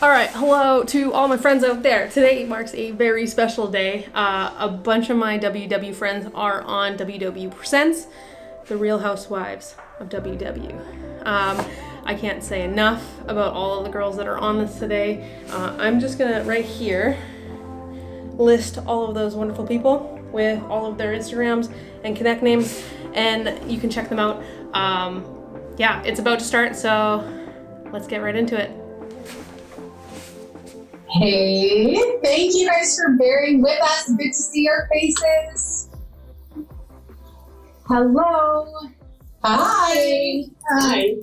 All right, hello to all my friends out there. Today marks a very special day. A bunch of my WW friends are on WW Presents, the Real Housewives of WW. I can't say enough about all of the girls that are on this today. I'm just gonna, right here, list all of those wonderful people with all of their Instagrams and Connect names, and you can check them out. Yeah, it's about to start, so let's get right into it. Hey, thank you guys for bearing with us. Good to see your faces. Hello. Hi. Hi.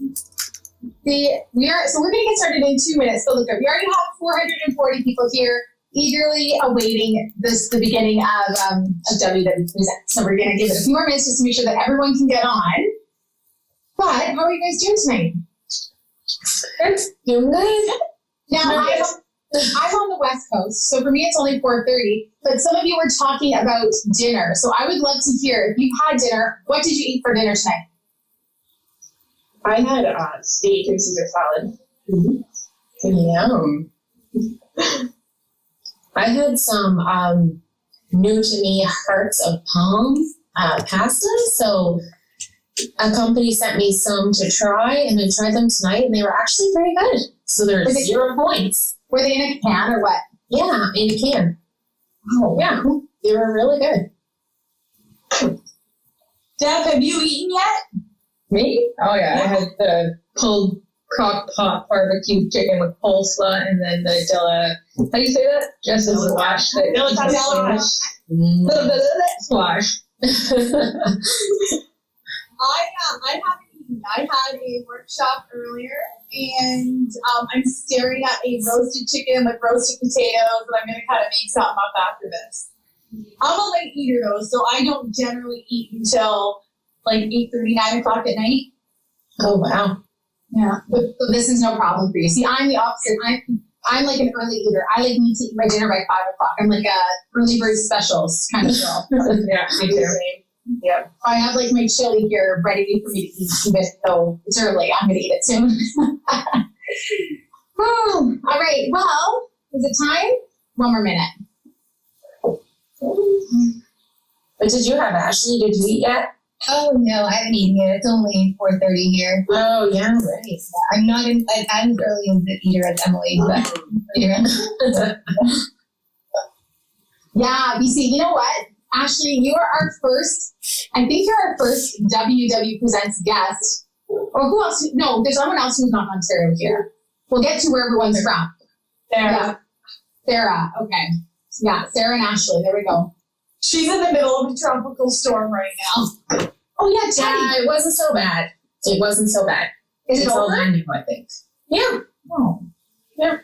We're going to get started in 2 minutes. So look, we already have 440 people here eagerly awaiting the beginning of WW Presents. So we're going to give it a few more minutes just to make sure that everyone can get on. But how are you guys doing tonight? Good. Doing good. Now, I'm on the West Coast, so for me it's only 4:30, but some of you were talking about dinner, so I would love to hear, if you've had dinner, what did you eat for dinner tonight? I had steak and Caesar salad. Yum. I had some new to me hearts of palm pasta. So a company sent me some to try, and I tried them tonight, and they were actually very good. So there's 0 points. Were they in a can or what? Yeah, in a can. Oh, Yeah, they were really good. Deb, have you eaten yet? Me? Oh yeah, I had the pulled crock pot barbecue chicken with coleslaw and then the Della, how do you say that? Just as a squash. Della. Little bit of that squash. I haven't eaten. I had a workshop earlier, and I'm staring at a roasted chicken with roasted potatoes, and I'm going to kind of make something up after this. I'm a late eater, though, so I don't generally eat until like 8:30, 9 o'clock at night. Oh, wow. Yeah. But this is no problem for you. See, I'm the opposite. I'm like an early eater. I like need to eat my dinner by 5 o'clock. I'm like a early bird specials kind of girl. Yeah, me too. Yeah. I have like my chili here ready for me to eat, even though it's early. I'm going to eat it soon. Oh, all right. Well, is it time? 1 more minute. What did you have, Ashley? Did you eat yet? Oh no, I haven't eaten yet. It's only 4:30 here. Oh, yeah, right. I'm not as early as the eater as Emily, but Yeah, you see, you know what? Ashley, you are our first, I think you're our first WW Presents guest. Or who else? No, there's someone else who's not in Ontario here. We'll get to where everyone's from. Sarah. Sarah, okay. Yeah, Sarah and Ashley, there we go. She's in the middle of a tropical storm right now. Oh, yeah, Jenny. Yeah, it wasn't so bad. It wasn't so bad. Is it It's all over? done now, I think. Yeah. Oh, yeah.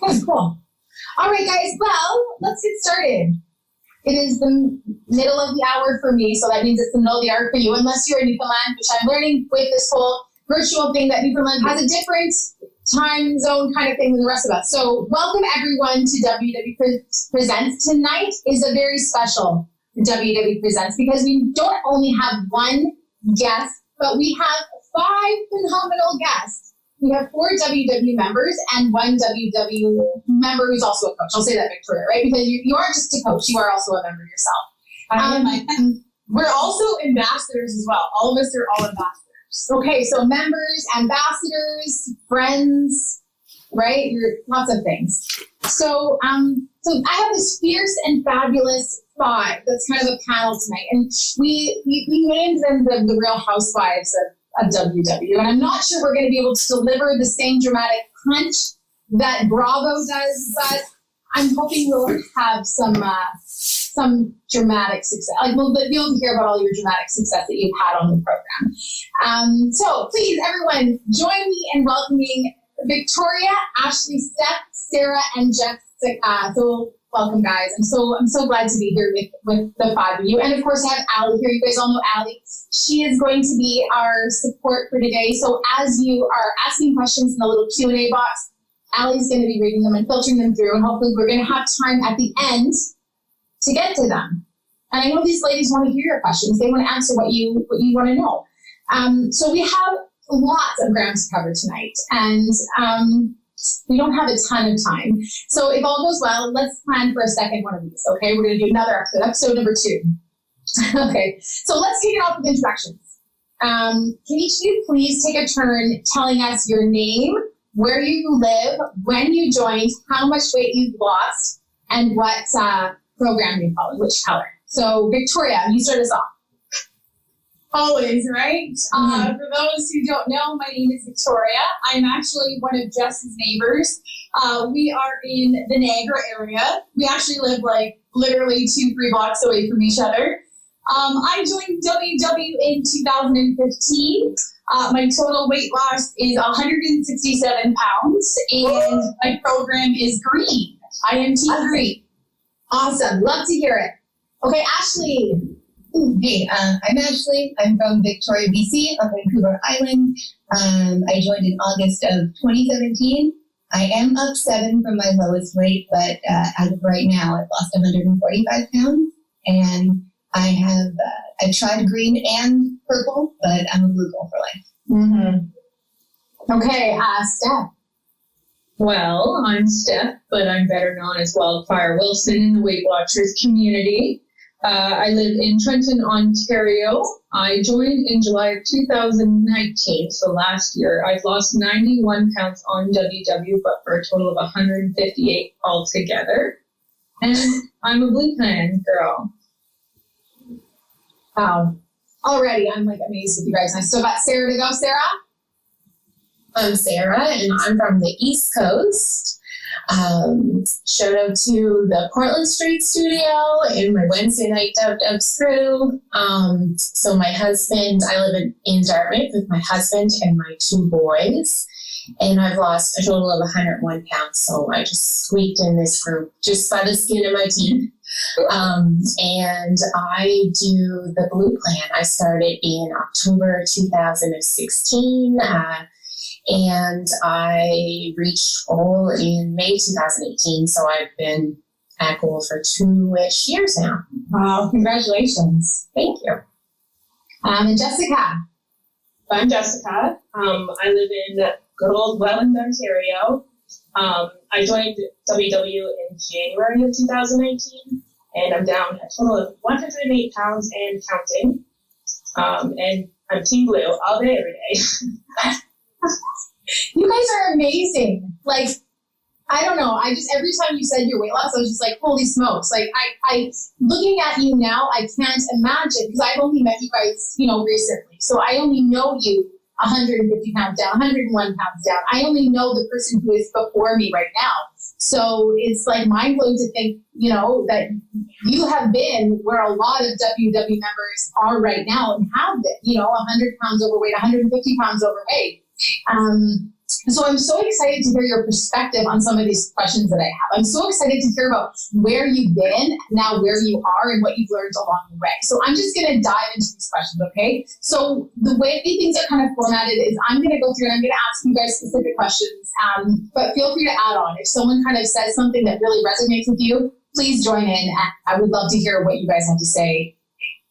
Okay, cool. All right, guys. Well, let's get started. It is the middle of the hour for me, so that means it's the middle of the hour for you, unless you're in Newfoundland, which I'm learning with this whole virtual thing that Newfoundland has a different time zone kind of thing than the rest of us. So welcome everyone to WW Presents. Tonight is a very special WW Presents because we don't only have one guest, but we have 5 phenomenal guests. We have 4 WW members and 1 WW member who's also a coach. I'll say that, Victoria, right? Because you aren't just a coach, you are also a member yourself. We're also ambassadors as well. All of us are all ambassadors. Okay, so members, ambassadors, friends, right? You're lots of things. So I have this fierce and fabulous 5 that's kind of a panel tonight. And we named them the Real Housewives of WW. And I'm not sure we're going to be able to deliver the same dramatic punch that Bravo does, but I'm hoping we'll have some dramatic success. Like we'll be able to hear about all your dramatic success that you've had on the program. So please, everyone, join me in welcoming Victoria, Ashley, Steph, Sarah, and Jessica. So welcome, guys. I'm so glad to be here with the 5 of you. And of course, I have Allie here. You guys all know Allie. She is going to be our support for today. So as you are asking questions in the little Q&A box, Allie's going to be reading them and filtering them through. And hopefully we're going to have time at the end to get to them. And I know these ladies want to hear your questions. They want to answer what you want to know. So we have lots of ground to cover tonight. And We don't have a ton of time. So if all goes well, let's plan for a second one of these, okay? We're going to do another episode number 2. Okay, so let's kick it off with introductions. Can each of you please take a turn telling us your name, where you live, when you joined, how much weight you've lost, and what program you followed, which color. So Victoria, you start us off. Always, right? For those who don't know, my name is Victoria. I'm actually one of Jess's neighbors. We are in the Niagara area. We actually live like literally 2-3 blocks away from each other. I joined WW in 2015. My total weight loss is 167 pounds, and my program is green. I am team green. Awesome. Love to hear it. Okay, Ashley. Hey, I'm Ashley. I'm from Victoria, BC, on Vancouver Island. I joined in August of 2017. I am up 7 from my lowest weight, but as of right now, I've lost 145 pounds. And I've tried green and purple, but I'm a blue girl for life. Mm-hmm. Okay, Steph. Well, I'm Steph, but I'm better known as Wildfire Wilson in the Weight Watchers community. I live in Trenton, Ontario. I joined in July of 2019, so last year. I've lost 91 pounds on WW, but for a total of 158 altogether. And I'm a Blue Plan girl. Wow. Already, I'm like amazed with you guys. I still got Sarah to go. Sarah? I'm Sarah, and I'm from the East Coast. Shout out to the Portland Street Studio and my Wednesday night Dubs crew. So my husband, I live in Dartmouth with my husband and my 2 boys, and I've lost a total of 101 pounds. So I just squeaked in this group just by the skin of my teeth. And I do the Blue Plan. I started in October 2016. And I reached goal in May 2018, so I've been at goal for 2-ish years now. Wow, congratulations. Thank you. And Jessica. I'm Jessica. I live in good old Welland, Ontario. I joined WW in January of 2019, and I'm down a total of 108 pounds and counting. And I'm Team Blue all day, every day. You guys are amazing. Like, I don't know. I just, every time you said your weight loss, I was just like, holy smokes. Like, I looking at you now, I can't imagine, because I've only met you guys, recently. So I only know you 150 pounds down, 101 pounds down. I only know the person who is before me right now. So it's like mind blowing to think, that you have been where a lot of WW members are right now and have been, 100 pounds overweight, 150 pounds overweight. So I'm so excited to hear your perspective on some of these questions that I have. I'm so excited to hear about where you've been, now where you are, and what you've learned along the way. So I'm just going to dive into these questions, okay? So the way things are kind of formatted is I'm going to go through and I'm going to ask you guys specific questions, but feel free to add on. If someone kind of says something that really resonates with you, please join in. I would love to hear what you guys have to say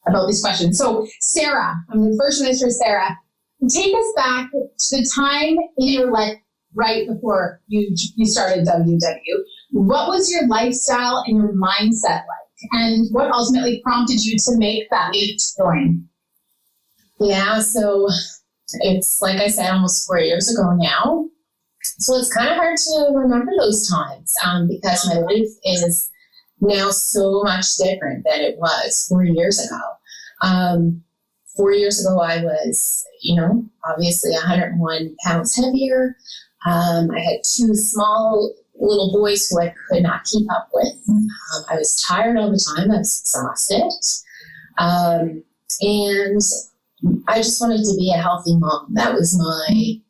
about these questions. So Sarah, the first one is for Sarah. Take us back to the time in your life right before you started WW. What was your lifestyle and your mindset like? And what ultimately prompted you to make that leap to join? Yeah, so it's, like I said, almost 4 years ago now. So it's kind of hard to remember those times because my life is now so much different than it was 4 years ago. 4 years ago, I was, obviously 101 pounds heavier. I had 2 small little boys who I could not keep up with. I was tired all the time. I was exhausted. And I just wanted to be a healthy mom. That was my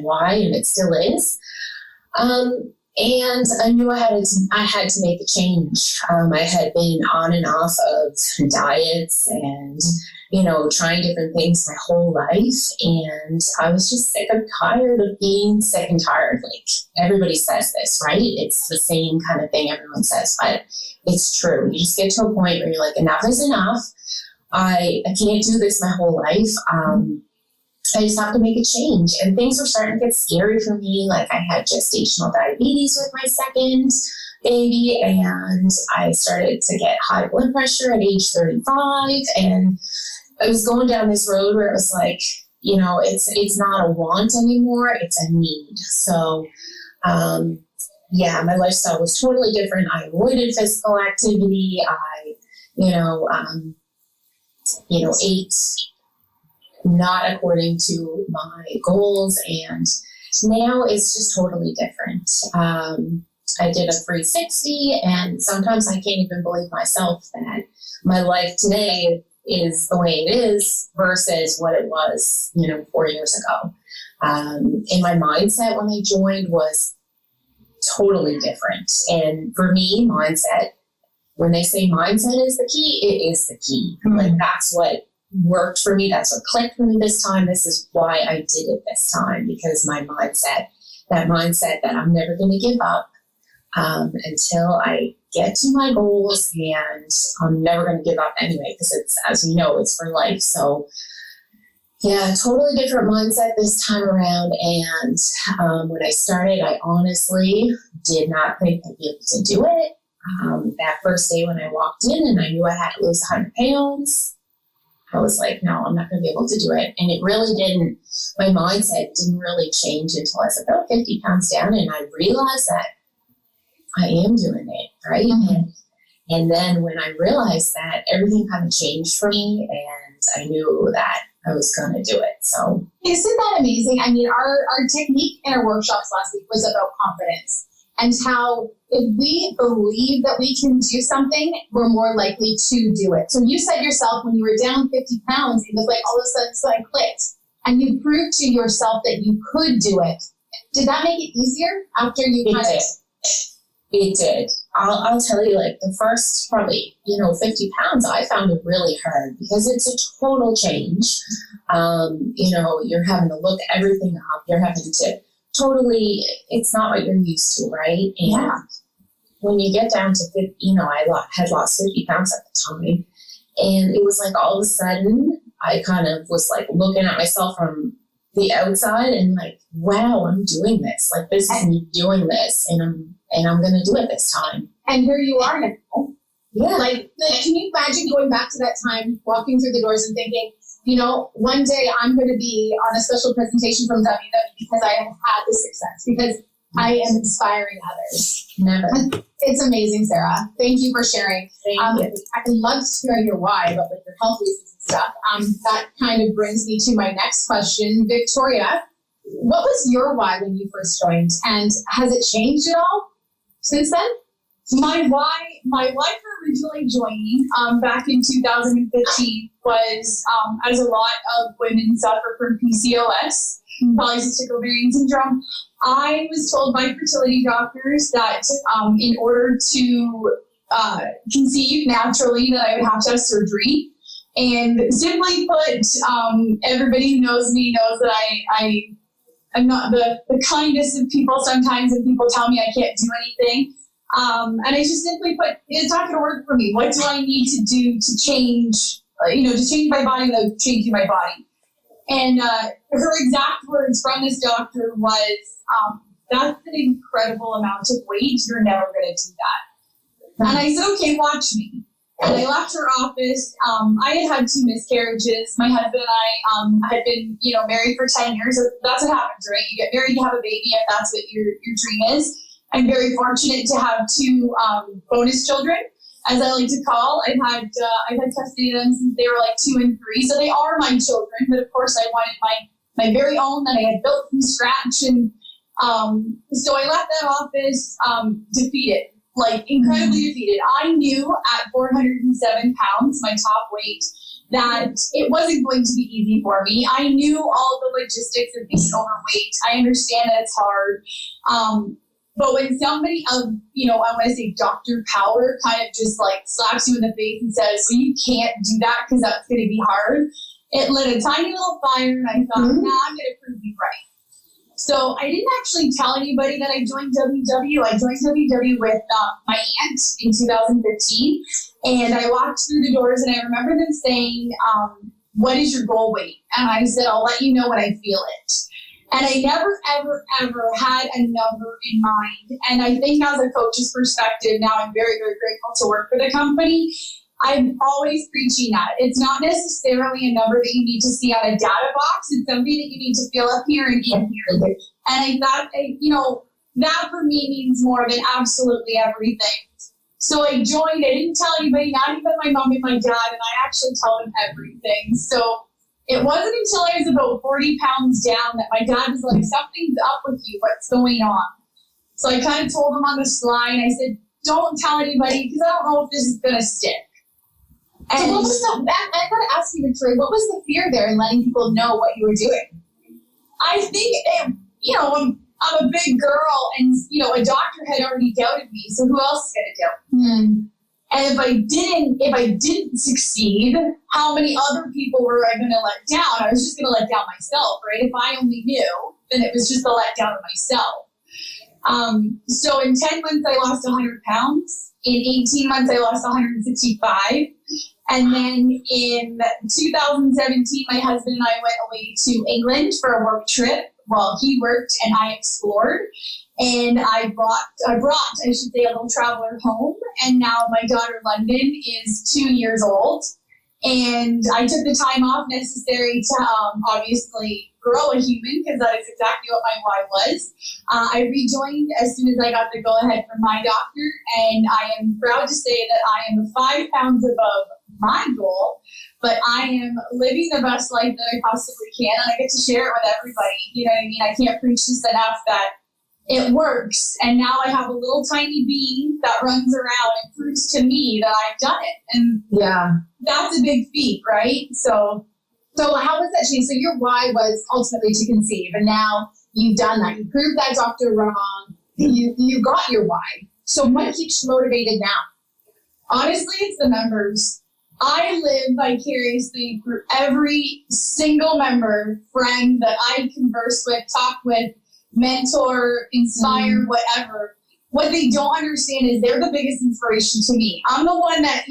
why, and it still is. And I knew I had to make a change. I had been on and off of diets and, trying different things my whole life. And I was just sick and tired of being sick and tired. Like, everybody says this, right? It's the same kind of thing everyone says, but it's true. You just get to a point where you're like, enough is enough. I can't do this my whole life. I just have to make a change. And things were starting to get scary for me. Like I had gestational diabetes with my second baby, and I started to get high blood pressure at age 35. And I was going down this road where it was like, it's not a want anymore, it's a need. So, my lifestyle was totally different. I avoided physical activity. I, ate not according to my goals, and now it's just totally different. I did a 360, and sometimes I can't even believe myself that my life today is the way it is versus what it was, 4 years ago. And my mindset when I joined was totally different. And for me, mindset, when they say mindset is the key, it is the key. Mm-hmm. Like that's what worked for me. That's what clicked for me this time. This is why I did it this time, because my mindset that I'm never going to give up until I get to my goals, and I'm never going to give up anyway, because it's, as we know, it's for life. So yeah, totally different mindset this time around. And when I started, I honestly did not think I'd be able to do it. That first day when I walked in and I knew I had to lose 100 pounds, I was like, no, I'm not going to be able to do it. And it really didn't, my mindset didn't really change until I was about 50 pounds down, and I realized that I am doing it, right? Mm-hmm. And then when I realized that, everything kind of changed for me, and I knew that I was going to do it. So isn't that amazing? I mean, our technique in our workshops last week was about confidence, and how if we believe that we can do something, we're more likely to do it. So you said yourself, when you were down 50 pounds, it was like all of a sudden something clicked, and you proved to yourself that you could do it. Did that make it easier after you It did. I'll tell you, like the first probably, 50 pounds, I found it really hard because it's a total change. You're having to look everything up. You're having to totally, it's not what you're used to, right? And when you get down to 50, I had lost 50 pounds at the time. And it was like all of a sudden, I kind of was like looking at myself from the outside and like, wow, I'm doing this. Like this is me doing this, and I'm going to do it this time. And here you are now. Yeah. Like, can you imagine going back to that time, walking through the doors and thinking, one day I'm going to be on a special presentation from WW because I have had the success, because I am inspiring others. Never. It's amazing, Sarah. Thank you for sharing. Thank you. I love to hear your why, but with your health reasons and stuff. That kind of brings me to my next question. Victoria, what was your why when you first joined, and has it changed at all since then? My why for originally joining back in 2015 was, as a lot of women suffer from PCOS, polycystic ovarian syndrome. I was told by fertility doctors that in order to conceive naturally, that I would have to have surgery. And simply put, everybody who knows me knows that I'm not the kindest of people sometimes, and people tell me I can't do anything. And I just simply put, it's not going to work for me. What do I need to do to change, to change my body without changing my body? And her exact words from this doctor was, that's an incredible amount of weight. You're never going to do that. And I said, okay, watch me. And I left her office. I had 2 miscarriages. My husband and I had been, married for 10 years. That's what happens, right? You get married, you have a baby, if that's what your dream is. I'm very fortunate to have 2 bonus children, as I like to call. I've had custody of them since they were like 2 and 3, so they are my children. But of course, I wanted my very own that I had built from scratch, and so I left that office defeated, like incredibly defeated. I knew at 407 pounds, my top weight, that it wasn't going to be easy for me. I knew all the logistics of being overweight. I understand that it's hard. But when somebody of, I want to say Dr. Power kind of just like slaps you in the face and says, well, you can't do that because that's going to be hard, it lit a tiny little fire, and I thought, I'm going to prove you right. So I didn't actually tell anybody that I joined WW. I joined WW with my aunt in 2015, and I walked through the doors, and I remember them saying, what is your goal weight? And I said, I'll let you know when I feel it. And I never, ever, ever had a number in mind. And I think as a coach's perspective, now I'm very, very grateful to work for the company. I'm always preaching that. It's not necessarily a number that you need to see on a data box. It's something that you need to feel up here and in here. And I thought, that for me means more than absolutely everything. So I joined. I didn't tell anybody, not even my mom and my dad, and I actually tell them everything. So it wasn't until I was about 40 pounds down that my dad was like, something's up with you. What's going on? So I kind of told him on the slide. I said, don't tell anybody because I don't know if this is going to stick. And So what was I got to ask you, Victoria, what was the fear there in letting people know what you were doing? I think, I'm a big girl and, a doctor had already doubted me. So who else is going to doubt me? And if I didn't succeed, how many other people were I going to let down? I was just going to let down myself, right? If I only knew, then it was just a letdown of myself. So in 10 months, I lost 100 pounds. In 18 months, I lost 165. And then in 2017, my husband and I went away to England for a work trip while he worked and I explored. And I brought, a little traveler home. And now my daughter, London, is 2 years old. And I took the time off necessary to obviously grow a human, because that is exactly what my why was. I rejoined as soon as I got the go-ahead from my doctor. And I am proud to say that I am 5 pounds above my goal. But I am living the best life that I possibly can. And I get to share it with everybody. You know what I mean? I can't preach this enough that it works. And now I have a little tiny being that runs around and proves to me that I've done it. And Yeah. that's a big feat, right? So how was that changed? So your why was ultimately to conceive, and now you've done that. You proved that doctor wrong. You got your why. So what keeps you motivated now? honestly, it's the members. I live vicariously through every single member, friend that I converse with, talk with, mentor, inspire, whatever. What they don't understand is they're the biggest inspiration to me. I'm the one that,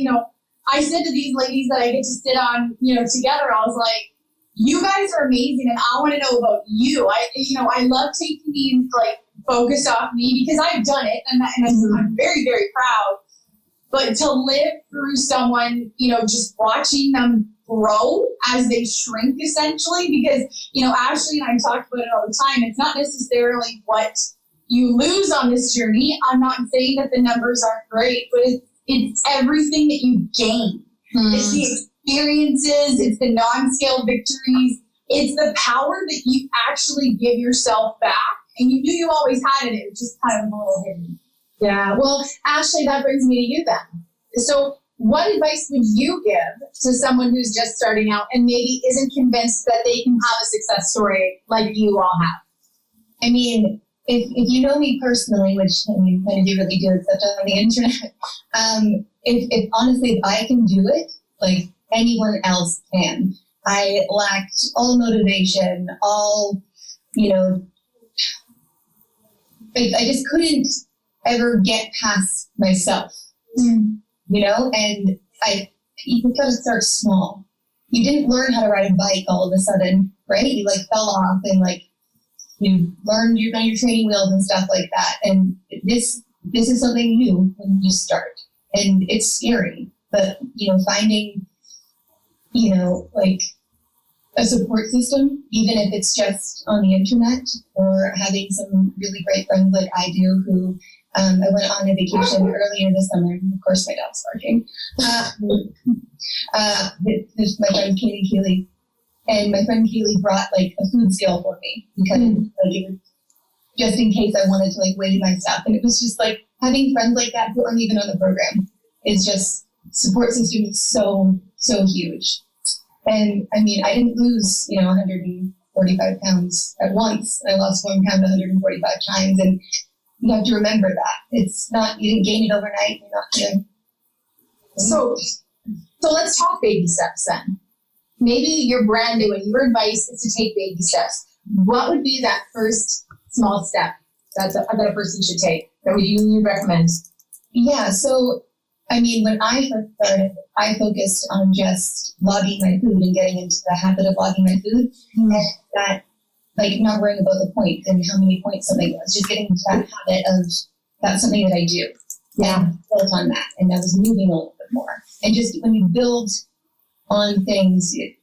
I said to these ladies that I get to sit on, together, I was like, you guys are amazing and I want to know about you. I love taking these focus off me because I've done it and I'm very, very proud. But to live through someone, just watching them grow as they shrink essentially, because, Ashley and I talk about it all the time. It's not necessarily what you lose on this journey. I'm not saying that the numbers aren't great, but it's everything that you gain. It's the experiences, it's the non-scale victories, it's the power that you actually give yourself back. And you knew you always had it, it was just kind of a little hidden. Yeah. Well, Ashley, that brings me to you then. So what advice would you give to someone who's just starting out and maybe isn't convinced that they can have a success story like you all have? I mean, if you know me personally, which kind of you really do, except on the internet, if honestly, if I can do it, like anyone else can. I lacked all motivation, I just couldn't ever get past myself, and you gotta start small. You didn't learn how to ride a bike all of a sudden, right? You fell off and you learned your training wheels and stuff like that. And this is something new when you start, and it's scary, but finding, a support system, even if it's just on the internet, or having some really great friends like I do who, I went on a vacation earlier this summer. Of course, my dog's barking. There's my friend Katie Keeley. And my friend Keeley brought a food scale for me because it was just in case I wanted to weigh my stuff. And it was just having friends like that who aren't even on the program is just, support system is so, so huge. And I mean, I didn't lose, 145 pounds at once. I lost 1 pound 145 times. And you have to remember that. It's not, you didn't gain it overnight. You're not going to. So let's talk baby steps then. Maybe you're brand new and your advice is to take baby steps. What would be that first small step that a person should take that you recommend? Yeah, so I mean, when I first started, I focused on just logging my food and getting into the habit of logging my food. And that, like, not worrying about the points and how many points something was, just getting into that habit of that's something that I do. Yeah. And built on that. And I was moving a little bit more. And just when you build on things, it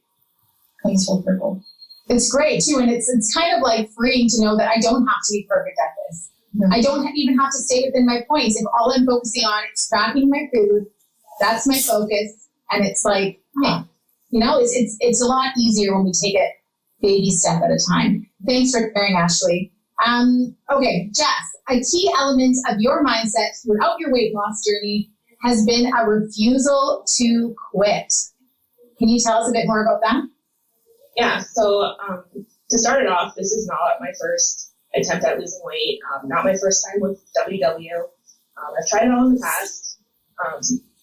comes full circle. It's great too, and it's kind of like freeing to know that I don't have to be perfect at this. No. I don't even have to stay within my points. If all I'm focusing on is tracking my food, that's my focus, and it's like, it's a lot easier when we take it baby step at a time. Thanks for sharing, Ashley. Okay, Jess, a key element of your mindset throughout your weight loss journey has been a refusal to quit. Can you tell us a bit more about that? Yeah, so to start it off, this is not my first attempt at losing weight, not my first time with WW. I've tried it all in the past.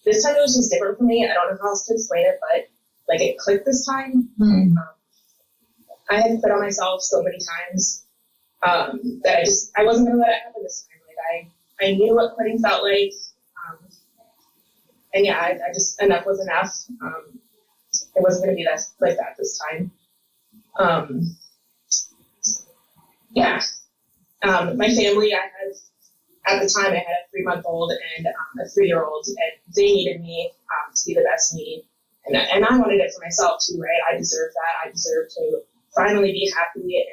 This time it was just different for me. I don't know how else to explain it, but like it clicked this time. I had quit on myself so many times that I wasn't going to let it happen this time. Like I knew what quitting felt like. And yeah, I just, enough was enough. It wasn't going to be like that this time. My family, at the time I had a 3-month-old and a 3-year-old, and they needed me to be the best me. And I wanted it for myself too, right? I deserve that. I deserve to finally be happy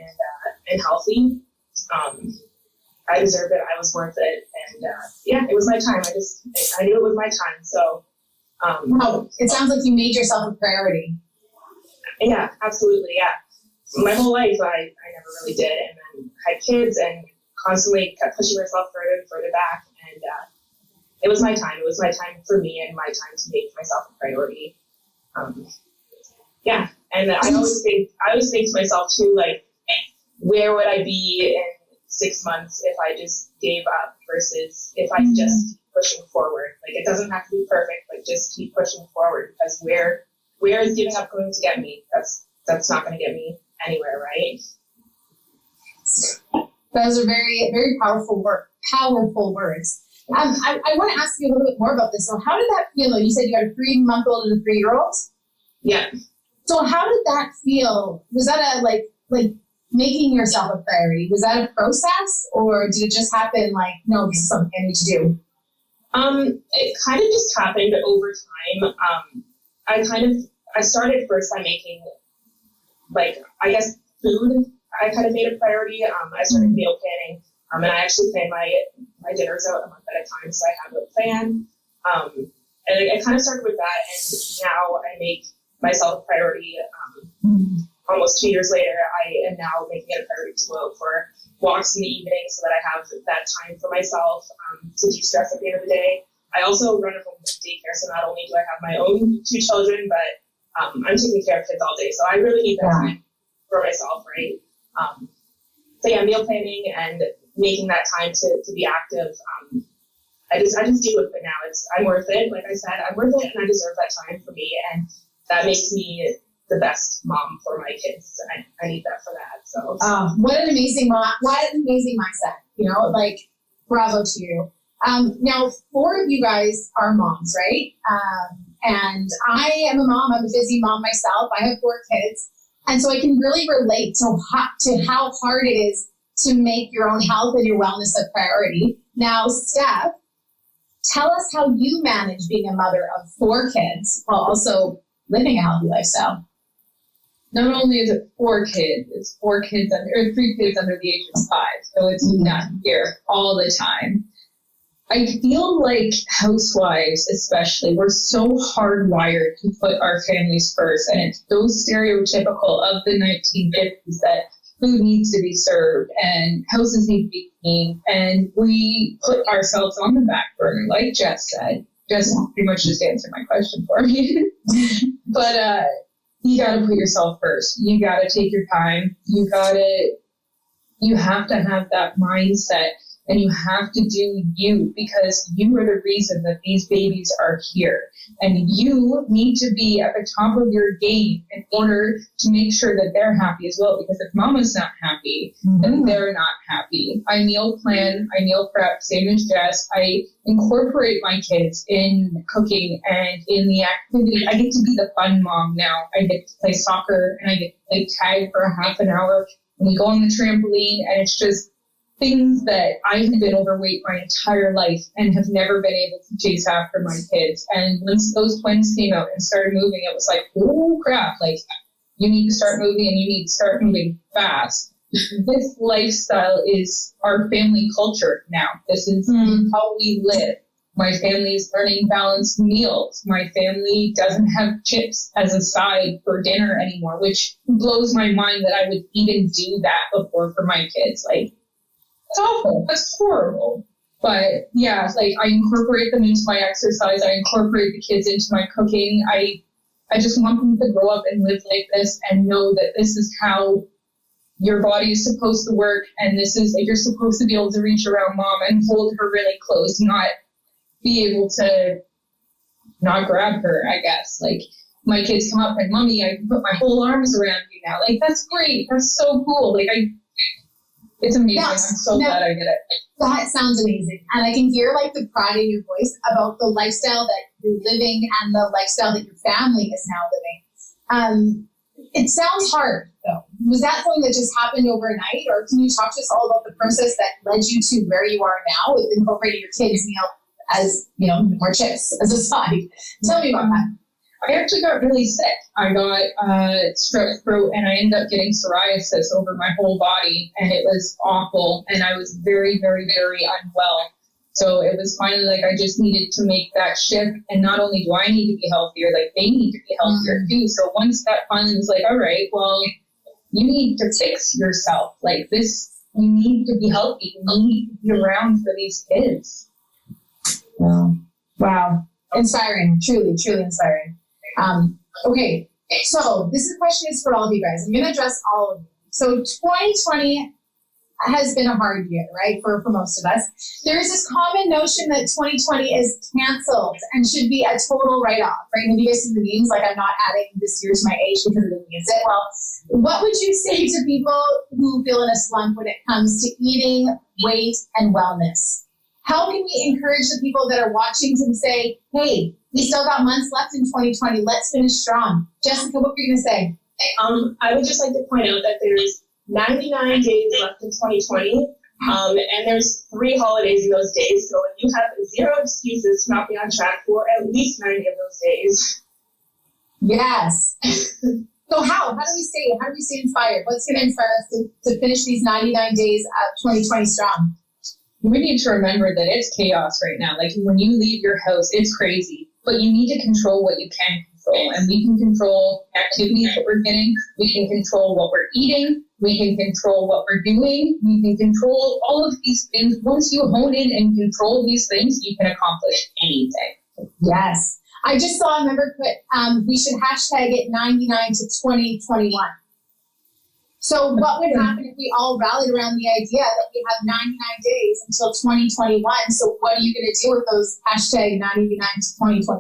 and healthy. I deserved it. I was worth it. And it was my time. I knew it was my time. So, it sounds like you made yourself a priority. Yeah, absolutely. Yeah. My whole life, I never really did. And then had kids and constantly kept pushing myself further and further back. And it was my time. It was my time for me and my time to make myself a priority. And I always think to myself too, like, where would I be in 6 months if I just gave up versus if I just keep pushing forward? Like, it doesn't have to be perfect, like just keep pushing forward, because where is giving up going to get me? That's not going to get me anywhere, right? Those are very, very powerful words. I want to ask you a little bit more about this. So how did that feel? You said you had a 3-month-old and a 3-year-old? Yeah. So how did that feel? Was that a like making yourself a priority? Was that a process, or did it just happen like, no, this is something I need to do? It kind of just happened over time. I started first by making, like, I guess food. I kind of made a priority. I started meal planning, and I actually plan my dinners out a month at a time, so I have a plan. And it kind of started with that, and now I make myself a priority. Almost 2 years later, I am now making it a priority to go out for walks in the evening so that I have that time for myself to de-stress at the end of the day. I also run a home daycare, so not only do I have my own 2 children, but I'm taking care of kids all day. So I really need that time for myself, right? Meal planning and making that time to be active. I just do it, but now I'm worth it. Like I said, I'm worth it, and I deserve that time for me, and that makes me the best mom for my kids. I need that for that. So what an amazing mom! What an amazing mindset! Like, bravo to you. Now, 4 of you guys are moms, right? And I am a mom. I'm a busy mom myself. I have 4 kids, and so I can really relate to how hard it is to make your own health and your wellness a priority. Now, Steph, tell us how you manage being a mother of 4 kids while also living a healthy lifestyle. Not only is it 4 kids, it's 3 kids under the age of 5. So it's not here all the time. I feel like housewives, especially, we're so hardwired to put our families first. And it's so stereotypical of the 1950s that food needs to be served and houses need to be clean. And we put ourselves on the back burner, like Jess said. Jess pretty much just answered my question for me. But you got to put yourself first. You got to take your time. You have to have that mindset and you have to do you, because you are the reason that these babies are here. And you need to be at the top of your game in order to make sure that they're happy as well. Because if mama's not happy, then they're not happy. I meal plan, I meal prep, same as Jess. I incorporate my kids in cooking and in the activity. I get to be the fun mom now. I get to play soccer and I get to play tag for a half an hour. And we go on the trampoline, and it's just things that I have been overweight my entire life and have never been able to chase after my kids. And once those twins came out and started moving, it was like, oh crap, like you need to start moving, and you need to start moving fast. This lifestyle is our family culture now. This is how we live. My family is learning balanced meals. My family doesn't have chips as a side for dinner anymore, which blows my mind that I would even do that before for my kids. Like, it's awful. That's horrible. But yeah, like I incorporate them into my exercise. I incorporate the kids into my cooking. I just want them to grow up and live like this and know that this is how your body is supposed to work. And this is like, you're supposed to be able to reach around mom and hold her really close, not be able to not grab her, I guess. Like my kids come up and, mommy, I can put my whole arms around you now. Like, that's great. That's so cool. Like it's amazing. Yes. I'm so glad I did it. That sounds amazing. And I can hear like the pride in your voice about the lifestyle that you're living and the lifestyle that your family is now living. It sounds hard though. Was that something that just happened overnight, or can you talk to us all about the process that led you to where you are now with incorporating your kids' meal as, you know, more chips as a side? Tell me about that. I actually got really sick. I got strep throat, and I ended up getting psoriasis over my whole body, and it was awful, and I was very, very, very unwell. So it was finally like I just needed to make that shift, and not only do I need to be healthier, like they need to be healthier too. So once that finally was like, all right, well, you need to fix yourself. Like this, you need to be healthy. You need to be around for these kids. Wow. Inspiring. Truly, truly inspiring. Okay, so this question is for all of you guys. I'm going to address all of you. So 2020 has been a hard year, right, for most of us. There is this common notion that 2020 is canceled and should be a total write-off, right? Have you guys seen the memes? Like, I'm not adding this year to my age because of the music. Well, what would you say to people who feel in a slump when it comes to eating, weight, and wellness? How can we encourage the people that are watching to say, hey, we still got months left in 2020. Let's finish strong. Jessica, what were you going to say? I would just like to point out that there's 99 days left in 2020, and there's 3 holidays in those days. So you have 0 excuses to not be on track for at least 90 of those days. Yes. So how do we stay inspired? What's going to inspire us to finish these 99 days of 2020 strong? We need to remember that it's chaos right now. Like when you leave your house, it's crazy, but you need to control what you can control. And we can control activities that we're getting. We can control what we're eating. We can control what we're doing. We can control all of these things. Once you hone in and control these things, you can accomplish anything. Yes. I just saw a member put, we should hashtag it 99 to 2021. So what would happen if we all rallied around the idea that we have 99 days until 2021? So what are you going to do with those hashtag 99 to 2021?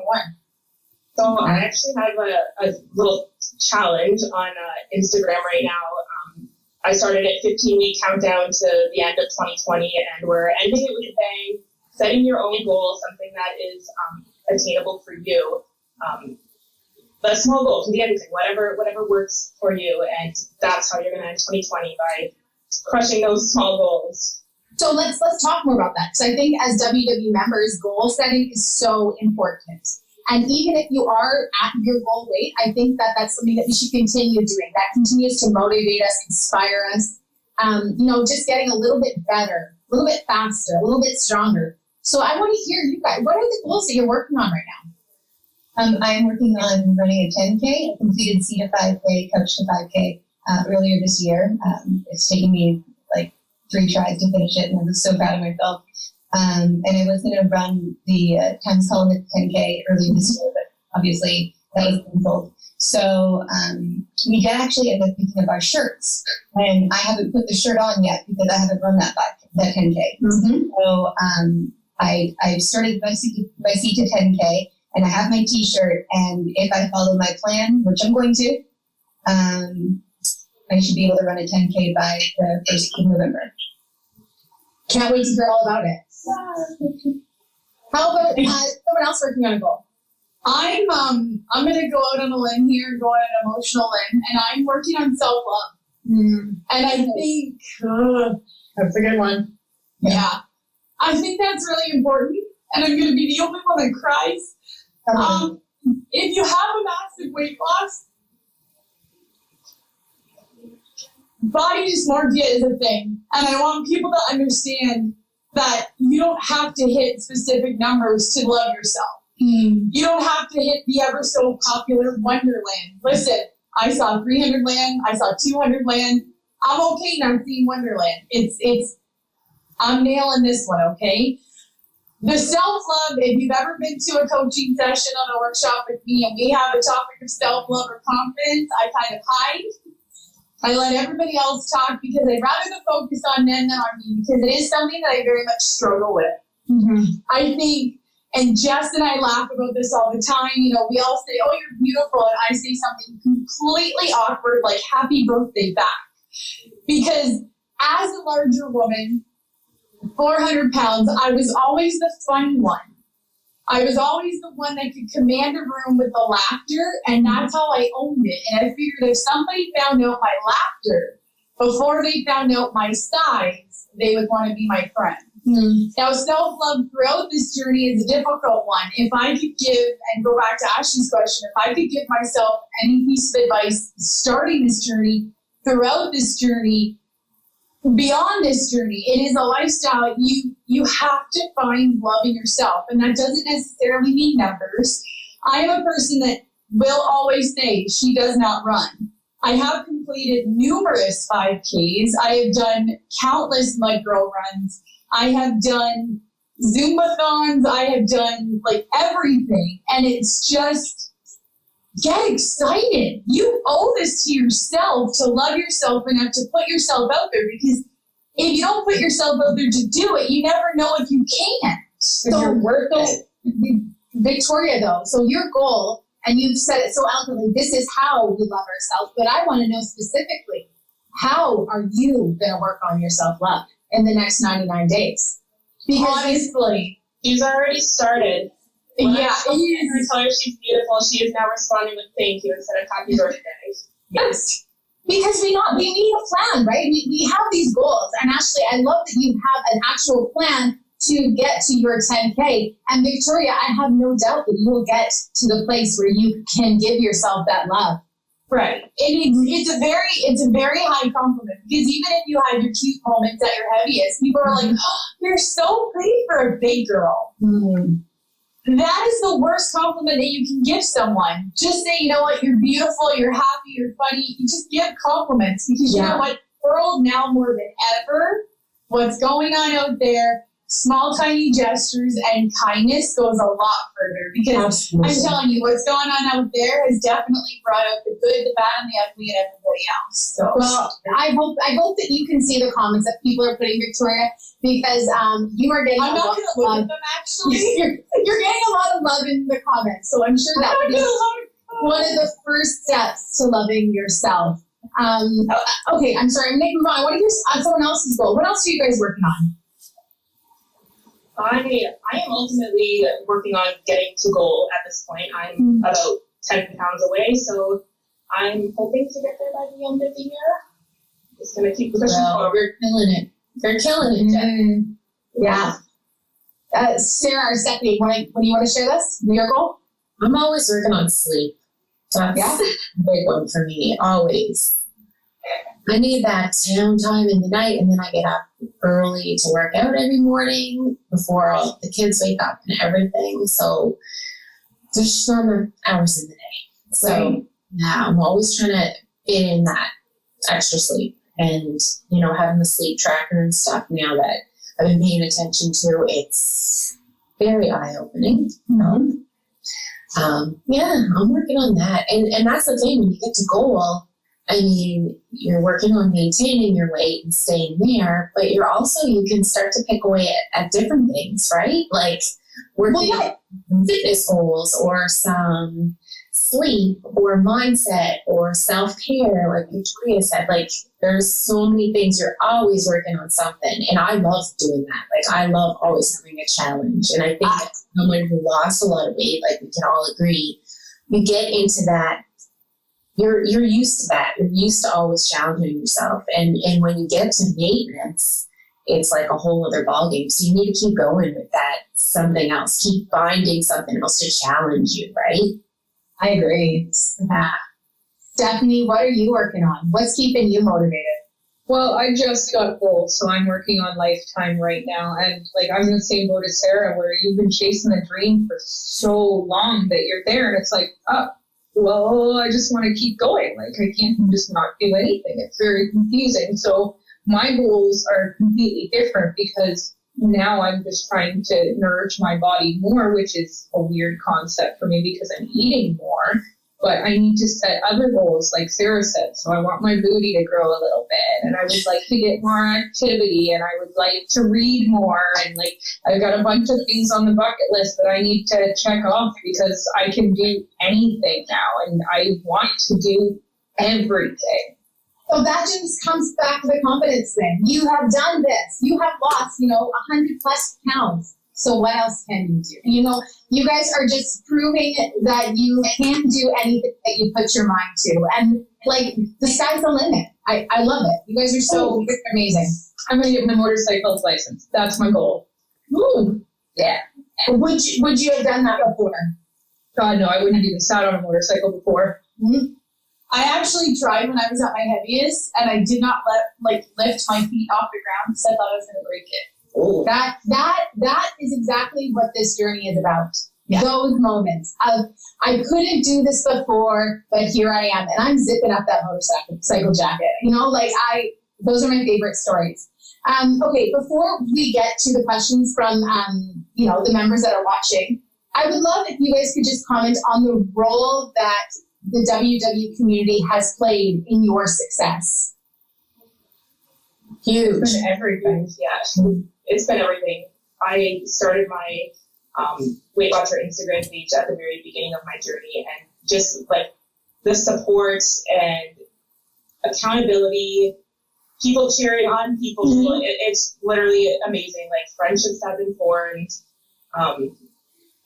So I actually have a little challenge on Instagram right now. I started a 15-week countdown to the end of 2020, and we're ending it with a bang, setting your own goal, something that is attainable for you. The small goal can be anything, whatever works for you, and that's how you're going to end 2020, by crushing those small goals. So let's talk more about that, because I think as WW members, goal setting is so important. And even if you are at your goal weight, I think that that's something that we should continue doing. That continues to motivate us, inspire us. Just getting a little bit better, a little bit faster, a little bit stronger. So I want to hear you guys. What are the goals that you're working on right now? I'm working on running a 10K. I completed C to 5K, coach to 5K earlier this year. It's taken me like 3 tries to finish it, and I was so proud of myself. And I was going to run the Times Column at 10K earlier this year, but obviously that was canceled. So we did actually end up picking up our shirts, and I haven't put the shirt on yet because I haven't run that 10K. Mm-hmm. So I've started my C to 10K, and I have my T-shirt. And if I follow my plan, which I'm going to, I should be able to run a 10K by the 1st of November. Can't wait to hear all about it. How about someone else working on a goal? I'm gonna go out on a limb here and go on an emotional limb, and I'm working on self-love. And I think That's a good one. yeah, I think that's really important, and I'm gonna be the only one that cries. If you have a massive weight loss, body dysmorphia is a thing, and I want people to understand that you don't have to hit specific numbers to love yourself. You don't have to hit the ever so popular Wonderland. Listen, I saw 300 land, I saw 200 land. I'm okay now seeing Wonderland. I'm nailing this one, okay? The self-love, if you've ever been to a coaching session on a workshop with me and we have a topic of self-love or confidence, I kind of hide. I let everybody else talk because I'd rather to focus on them than on me because it is something that I very much struggle with. I think, and Jess and I laugh about this all the time, you know, we all say, oh, you're beautiful, and I say something completely awkward like happy birthday back. Because as a larger woman, 400 pounds, I was always the funny one. I was always the one that could command a room with the laughter, and that's how I owned it. And I figured if somebody found out my laughter before they found out my size, they would want to be my friend. Now, self-love throughout this journey is a difficult one. If I could give, and go back to Ashley's question, if I could give myself any piece of advice starting this journey, throughout this journey, beyond this journey, it is a lifestyle. You have to find love in yourself, and that doesn't necessarily mean numbers. I am a person that will always say she does not run. I have completed numerous 5Ks. I have done countless mud girl runs. I have done Zumbathons. I have done like everything, and it's just get excited. You owe this to yourself to love yourself enough to put yourself out there, because if you don't put yourself out there to do it, you never know if you can. So you're worth it. Victoria, though, so your goal, and you've said it so eloquently, this is how we love ourselves, but I want to know specifically, how are you going to work on your self-love in the next 99 days? Because honestly, she's already started. When I tell her she's beautiful, she is now responding with thank you instead of happy birthday. Yes. Because we need a plan, right? We have these goals. And Ashley, I love that you have an actual plan to get to your 10K. And Victoria, I have no doubt that you will get to the place where you can give yourself that love. Right. It's a very high compliment, because even if you had your cute moments at your heaviest, people are like, oh, you're so pretty for a big girl. That is the worst compliment that you can give someone. Just say, you know what, you're beautiful, you're happy, you're funny. You just give compliments, because you know what, world now more than ever, what's going on out there, small tiny gestures and kindness goes a lot further, because I'm telling you, what's going on out there has definitely brought out the good, the bad, and the ugly in everybody else. So, well, I hope that you can see the comments that people are putting, Victoria, because you are getting. I'm not going to look at them actually. You're getting a lot of love in the comments, so I'm sure that would be one of the first steps to loving yourself. Okay, I'm sorry, I'm making wrong. I want to hear someone else's goal. What else are you guys working on? I am ultimately working on getting to goal at this point. I'm about 10 pounds away, so I'm hoping to get there by the end of the year. Just going to keep pushing forward. You're killing it. You're killing it, Jen. Yeah. Sarah or Stephanie, when you want to share this? Your goal? I'm always working on sleep. That's a big one for me, always. I need that downtime in the night, and then I get up early to work out every morning before all the kids wake up and everything. So there's just not enough hours in the day. So yeah, I'm always trying to fit in that extra sleep, and having the sleep tracker and stuff now that I've been paying attention to, it's very eye-opening. Yeah, I'm working on that. And that's the thing, when you get to goal, I mean, you're working on maintaining your weight and staying there, but you can start to pick away at different things, right? Like working on fitness goals or some sleep or mindset or self-care, like Victoria said. Like there's so many things, you're always working on something, and I love doing that. Like I love always having a challenge, and I think that someone who lost a lot of weight, like we can all agree, you get into that, you're used to that, you're used to always challenging yourself, and when you get to maintenance, it's like a whole other ballgame. So you need to keep going with that, something else, keep finding something else to challenge you, right? I agree. Yeah. Stephanie, what are you working on? What's keeping you motivated? Well, I just got goals, so I'm working on lifetime right now. And like I'm in the same boat as Sarah, where you've been chasing a dream for so long that you're there, and it's like, oh, well, I just want to keep going. Like I can't just not do anything. It's very confusing. So my goals are completely different because now I'm just trying to nourish my body more, which is a weird concept for me because I'm eating more. But I need to set other goals, like Sarah said. So I want my booty to grow a little bit, and I would like to get more activity, and I would like to read more, and like I've got a bunch of things on the bucket list that I need to check off because I can do anything now, and I want to do everything. So that just comes back to the confidence thing. You have done this. You have lost, 100 plus pounds. So what else can you do? You guys are just proving that you can do anything that you put your mind to. And like the sky's the limit. I love it. You guys are so amazing. I'm going to get my motorcycle license. That's my goal. Ooh. Yeah. Would you have done that before? God, no, I wouldn't have even sat on a motorcycle before. Mm-hmm. I actually tried when I was at my heaviest, and I did not lift my feet off the ground because I thought I was going to break it. Ooh. That is exactly what this journey is about. Yeah. Those moments of I couldn't do this before, but here I am, and I'm zipping up that motorcycle jacket. Those are my favorite stories. Okay, before we get to the questions from the members that are watching, I would love if you guys could just comment on the role that the WW community has played in your success. Huge. It's been everything, yeah. It's been everything. I started my Weight Watcher Instagram page at the very beginning of my journey, and just like the support and accountability, people cheering on people, it's literally amazing. Like friendships have been formed.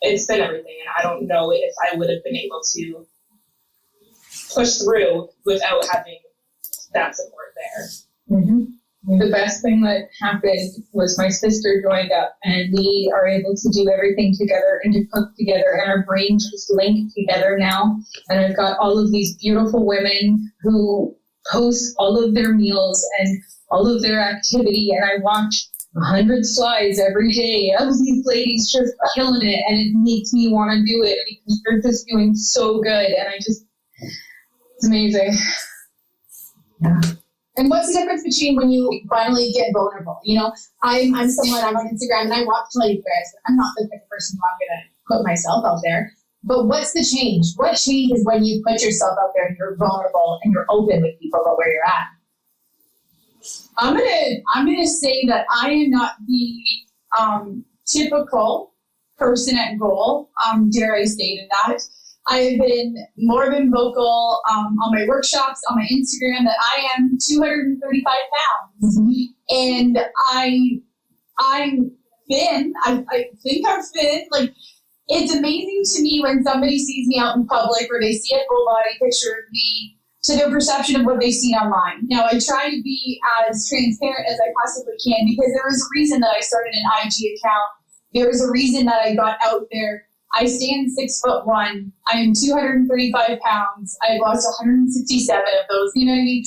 It's been everything, and I don't know if I would have been able to push through without having that support there. Mm-hmm. The best thing that happened was my sister joined up, and we are able to do everything together and to cook together, and our brains just link together now. And I've got all of these beautiful women who post all of their meals and all of their activity, and I watch 100 slides every day of these ladies just killing it, and it makes me want to do it because they're just doing so good, and it's amazing. Yeah. And what's the difference between when you finally get vulnerable? I'm someone, I'm on Instagram, and I want to tell you guys, I'm not the type of person who I'm going to put myself out there. But what's the change? What changes when you put yourself out there and you're vulnerable and you're open with people about where you're at? I'm gonna say that I am not the typical person at goal. Dare I state that. I have been more than vocal on my workshops, on my Instagram, that I am 235 pounds. Mm-hmm. And I'm thin. I think I'm thin. Like, it's amazing to me when somebody sees me out in public or they see a full body picture of me to their perception of what they see online. Now, I try to be as transparent as I possibly can because there is a reason that I started an IG account. There is a reason that I got out there. I stand 6'1". I am 235 pounds. I've lost 167 of those. You know what I mean?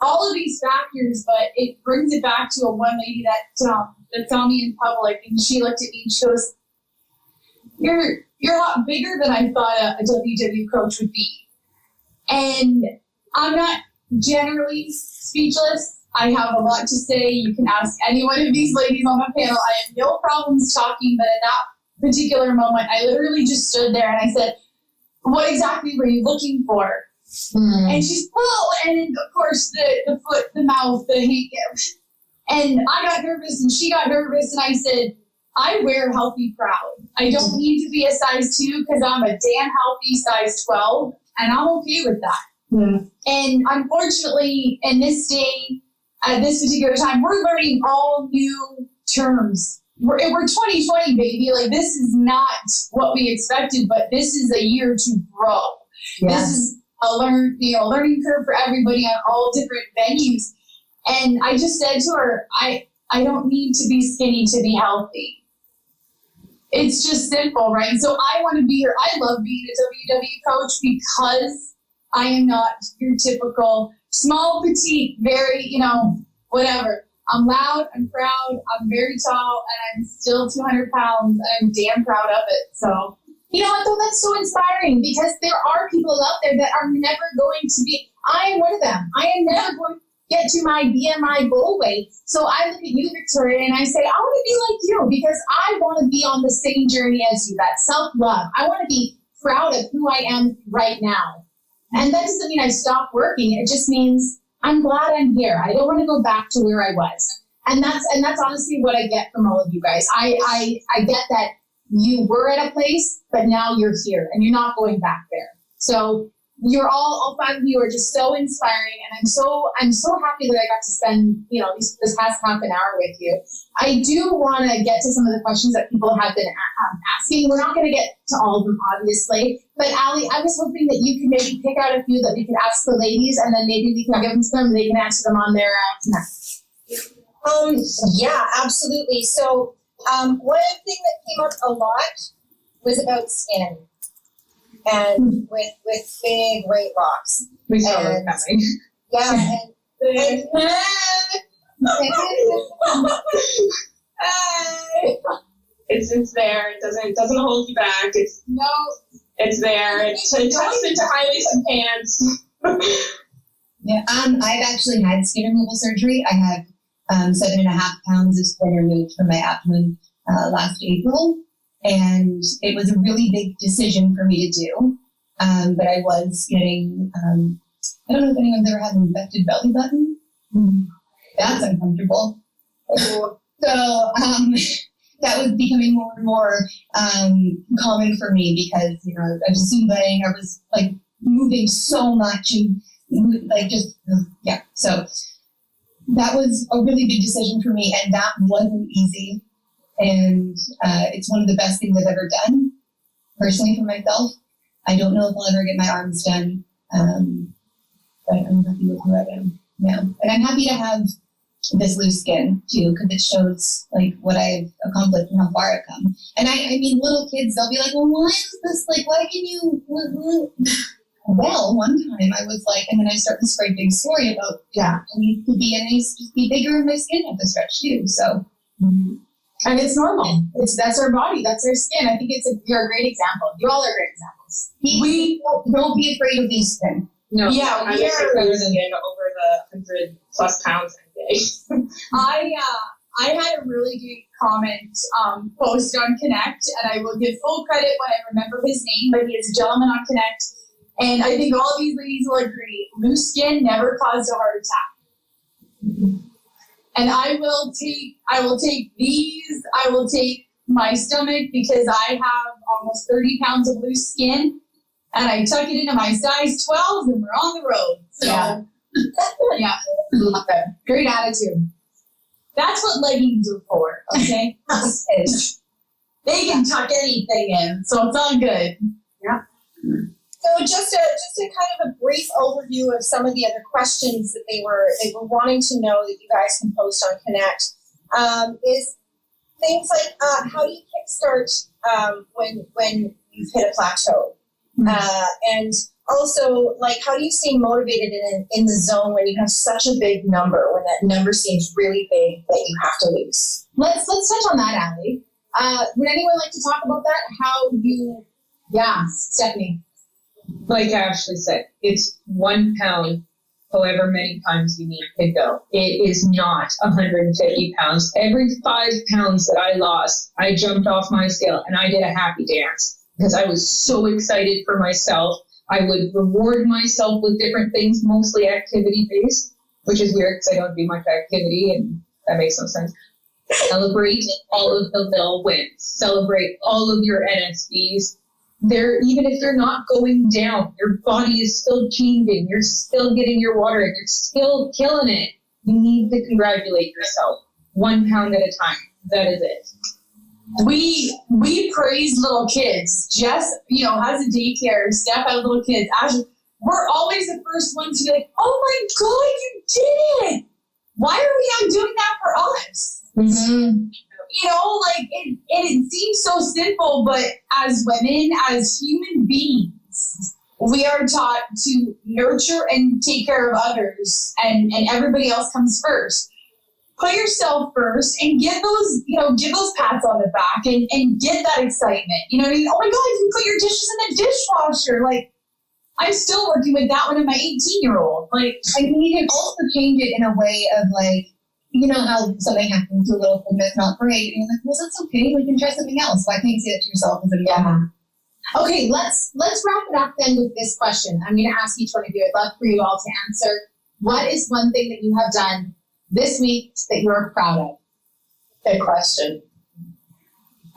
All of these factors, but it brings it back to a one lady that saw me in public, and she looked at me and she goes, "You're a lot bigger than I thought a WW coach would be." And I'm not generally speechless. I have a lot to say. You can ask any one of these ladies on the panel. I have no problems talking, but particular moment, I literally just stood there and I said, "What exactly were you looking for?" And she's, "Oh," and then of course the foot, the mouth, the hand. And I got nervous and she got nervous, and I said, "I wear healthy proud. I don't need to be a size 2 because I'm a damn healthy size 12, and I'm okay with that." And unfortunately, in this day, at this particular time, we're learning all new terms. We're 2020, baby. Like, this is not what we expected, but this is a year to grow. This is a learning curve for everybody on all different venues. And I just said to her, I don't need to be skinny to be healthy. It's just simple, right? So I want to be here. I love being a WWE coach because I am not your typical small, petite, very, whatever. I'm loud, I'm proud, I'm very tall, and I'm still 200 pounds, and I'm damn proud of it. So, you know what, though? That's so inspiring because there are people out there that are never going to be, I am one of them. I am never going to get to my BMI goal weight. So I look at you, Victoria, and I say, I want to be like you because I want to be on the same journey as you, that self-love. I want to be proud of who I am right now. And that doesn't mean I stopped working. It just means I'm glad I'm here. I don't want to go back to where I was. And that's honestly what I get from all of you guys. I get that you were at a place, but now you're here and you're not going back there. So you're all 5 of you are just so inspiring, and I'm so happy that I got to spend this past half an hour with you. I do want to get to some of the questions that people have been asking. We're not going to get to all of them, obviously, but Allie, I was hoping that you could maybe pick out a few that we could ask the ladies, and then maybe we can give them to them and they can answer them on their connect. Yeah, absolutely. So one thing that came up a lot was about skin. And with big weight loss. We saw it coming. Yeah, It's there. It doesn't hold you back. It's there. It's tucked into high-waisted pants. Yeah, I've actually had skin removal surgery. I had 7.5 pounds of skin removed from my abdomen last April. And it was a really big decision for me to do. But I was getting, I don't know if anyone's ever had an infected belly button. That's uncomfortable. So that was becoming more and more common for me because, I was Zumbaing, I was like moving so much and like So that was a really big decision for me, and that wasn't easy. And it's one of the best things I've ever done, personally, for myself. I don't know if I'll ever get my arms done, but I'm happy with who I am now. And I'm happy to have this loose skin, too, because it shows, like, what I've accomplished and how far I've come. And I mean, little kids, they'll be like, well, why is this, like, why can you... Well, one time I was like, and then I started this great big story about, I need to be, and I used to just be bigger and my skin had to stretch, too, so... And it's normal. That's our body. That's our skin. I think you're a great example. You all are great examples. We don't be afraid of these things. No, yeah, I'm afraid of skin over the 100+ pounds a day. I had a really good comment post on Connect, and I will give full credit when I remember his name, but he is a gentleman on Connect. And I think all these ladies will agree, loose skin never caused a heart attack. And I will take these, I will take my stomach because I have almost 30 pounds of loose skin, and I tuck it into my size 12 and we're on the road. So, yeah. Love it. Great attitude. That's what leggings are for, okay? They can tuck anything in, so it's all good. Yeah. So just a kind of a brief overview of some of the other questions that they were wanting to know that you guys can post on Connect is things like how do you kickstart when you've hit a plateau, and also like how do you stay motivated in the zone when you have such a big number, when that number seems really big that you have to lose. Let's touch on that, Allie. Would anyone like to talk about that? How you? Yeah, Stephanie. Like Ashley said, it's 1 pound however many times you need to go. It is not 150 pounds. Every 5 pounds that I lost, I jumped off my scale and I did a happy dance because I was so excited for myself. I would reward myself with different things, mostly activity-based, which is weird because I don't do much activity, and that makes no sense. Celebrate all of the little wins. Celebrate all of your NSVs. Even if they're not going down, your body is still changing. You're still getting your water. You're still killing it. You need to congratulate yourself 1 pound at a time. That is it. We praise little kids. Jess, has a daycare. Steph has little kids. Ashley, we're always the first ones to be like, "Oh my God, you did it! Why are we not doing that for us?" Mm-hmm. It seems so simple, but as women, as human beings, we are taught to nurture and take care of others, and everybody else comes first. Put yourself first and give those pats on the back and get that excitement. You know what I mean? Oh my God, you put your dishes in the dishwasher. Like, I'm still working with that one in my 18-year-old. Like, I think you can also change it in a way of like, how something happened to a little thing that's not great, and you're like, well, that's okay. We can try something else. Why can't you say it to yourself as a mom? Okay, let's wrap it up then with this question. I'm going to ask each one of you. I'd love for you all to answer. What is one thing that you have done this week that you're proud of? Good question.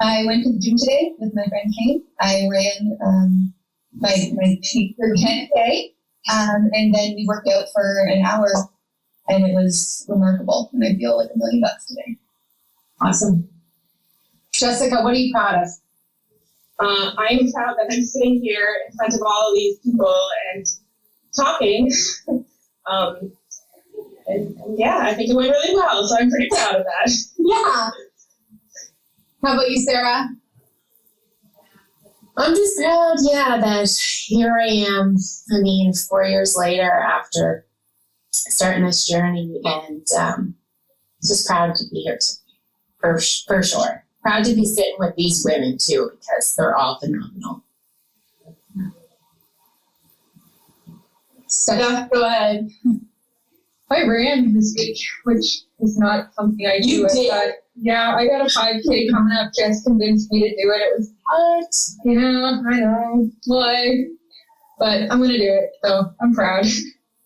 I went to the gym today with my friend Kate. I ran my peak for 10K, and then we worked out for an hour, and it was remarkable. And I feel like $1 million today. Awesome. Jessica, what are you proud of? I am proud that I'm sitting here in front of all of these people and talking. And yeah, I think it went really well, so I'm pretty proud of that. Yeah. How about you, Sarah? I'm just proud, that here I am. 4 years later after starting this journey, and just proud to be here for sure. Proud to be sitting with these women too, because they're all phenomenal. Steph, go ahead. I ran this week, which is not something I do. You did? I got a 5K coming up. Jess convinced me to do it. It was hard. Yeah, I know. Why? But I'm going to do it, so I'm proud.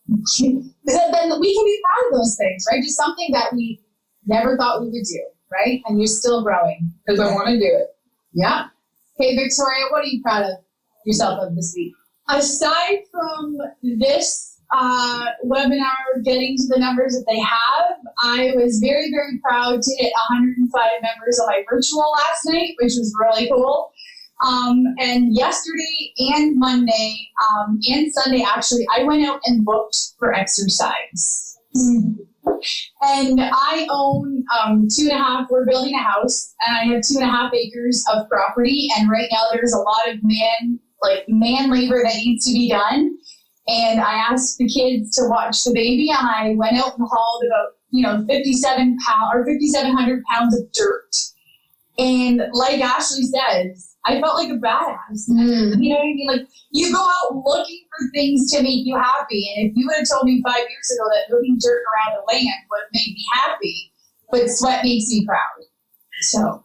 Then we can be proud of those things, right? Just something that we never thought we would do, right? And you're still growing. Because I want to do it. Yeah. Okay, Victoria, what are you proud of yourself of this week? Aside from this webinar getting to the numbers that they have, I was very, very proud to hit 105 members on my virtual last night, which was really cool. And yesterday and Monday and Sunday, actually, I went out and looked for exercise. And I own we're building a house, and I have 2.5 acres of property. And right now there's a lot of man labor that needs to be done. And I asked the kids to watch the baby, and I went out and hauled about 5,700 pounds of dirt. And like Ashley says, I felt like a badass. You know what I mean? Like, you go out looking for things to make you happy. And if you would have told me 5 years ago that moving dirt around the land would have made me happy, but sweat makes me proud. So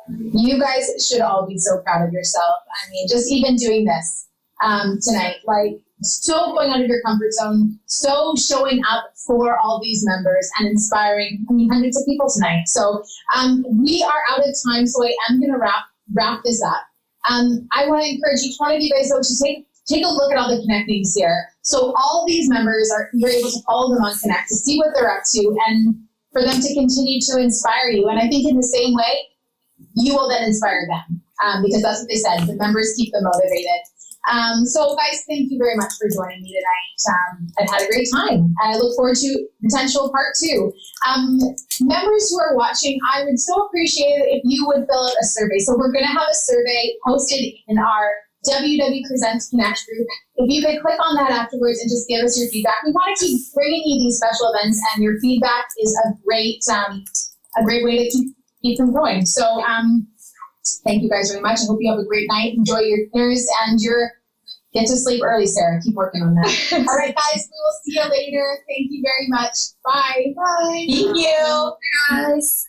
You guys should all be so proud of yourself. Just even doing this tonight, so going out of your comfort zone, so showing up for all these members and inspiring hundreds of people tonight. So we are out of time, so I am going to wrap this up. I want to encourage each one of you guys, though, to take a look at all the connectings here. So all these members you're able to follow them on Connect to see what they're up to and for them to continue to inspire you. And I think in the same way, you will then inspire them because that's what they said. The members keep them motivated. So guys, thank you very much for joining me tonight. I've had a great time. I look forward to potential part 2. Members who are watching, I would so appreciate it if you would fill out a survey. So we're going to have a survey posted in our WW Presents Connect group. If you could click on that afterwards and just give us your feedback. We want to keep bringing you these special events, and your feedback is a great way to keep them going. So thank you guys very much. I hope you have a great night. Enjoy your dinners and your Get to sleep early, Sarah. Keep working on that. All right, guys, we will see you later. Thank you very much. Bye. Bye. Thank you. Guys.